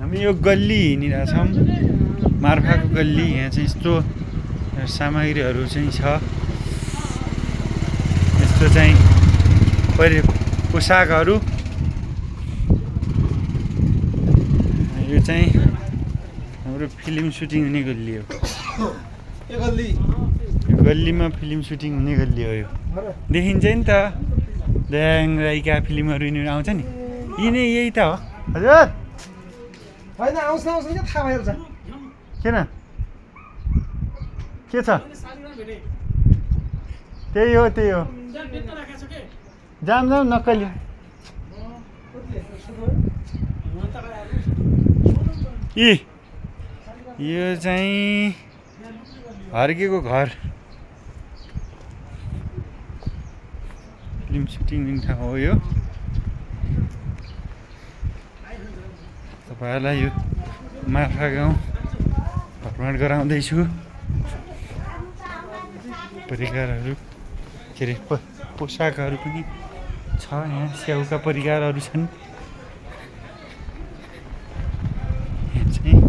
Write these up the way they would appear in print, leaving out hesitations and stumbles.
हामी यो गल्ली हिँडिरहेछौँ मार्फाको गल्ली। यहाँ चाहिँ यस्तो सामग्रीहरू चाहिँ छ। यस्तो चाहिँ पोसाकहरू। यो चाहिँ हाम्रो फिल्म सुटिङ हुने गल्ली हो। यो गल्लीमा फिल्म सुटिङ हुने गल्ली हो। यो देखिन्छ नि त दयाङ राईका फिल्महरू यिनीहरू आउँछ नि। यिनै यही त हो। हजुर होइन आउँछ आउँछ के थाहा भइहाल्छ। किन के छ? त्यही हो त्यही हो। जाम जाम नक्कली। यो चाहिँ हर्केको घर। फिल्म सुटिङ हुने ठाउँ हो यो। तपाईँहरूलाई यो मार्फा गाउँ भ्रमण गराउँदैछु। परिकारहरू के अरे पोसाकहरू पनि छ। यहाँ स्याउका परिकारहरू छन्। यहाँ चाहिँ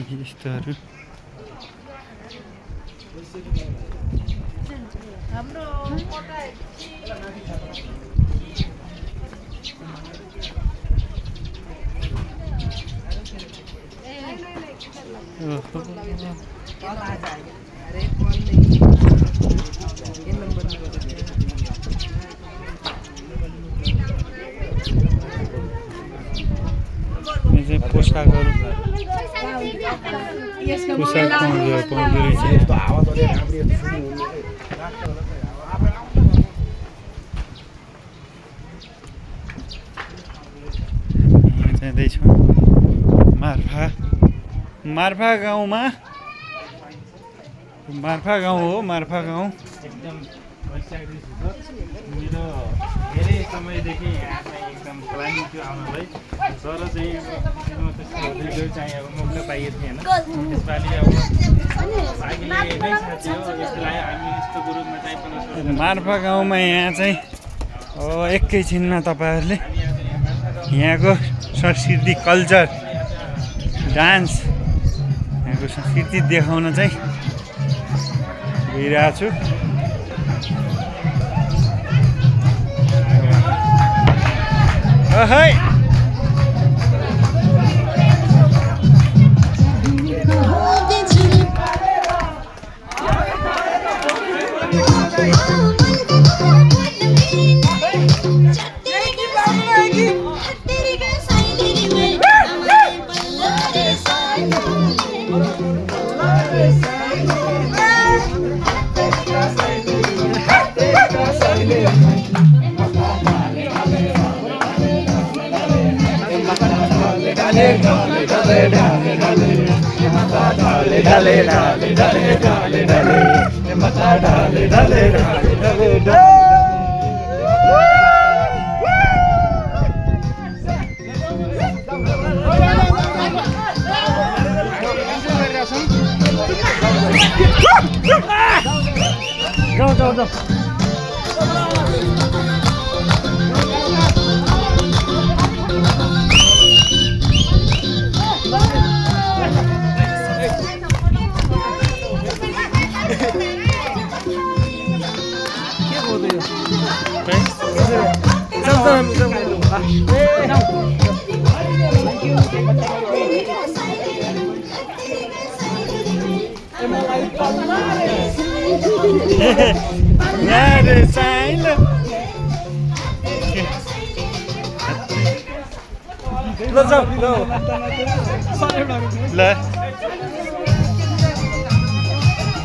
यस्तोहरू पोसाकहरू पोसाक पाउँदो रहेछ। जाँदैछौँ मार्फा गाउँमा। मार्फा गाउँ हो। मार्फा गाउँ एकदम मेरो धेरै समयदेखि यहाँ चाहिँ एकदम प्लानिङ थियो आउनलाई। तर चाहिँ त्यस्तो हुँदै चाहिँ अब मौका पाइएको थिएन। यसपालि अब साथीले नै साथी हो यसलाई हामी यस्तो ग्रुपमा चाहिँ मार्फा गाउँमा यहाँ चाहिँ एकैछिनमा तपाईँहरूले यहाँको संस्कृति कल्चर डान्स यहाँको संस्कृति देखाउन चाहिँ गइरहेको छु। Hey! Go.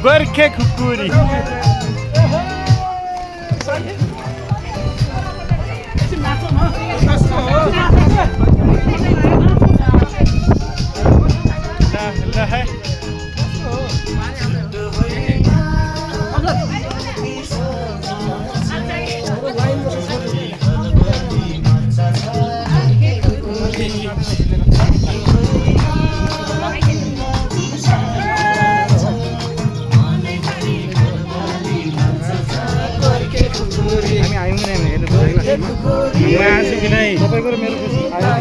Gorke Kukuri. आजदेखि नै तपाईँको र मेरो फेसबुक आयो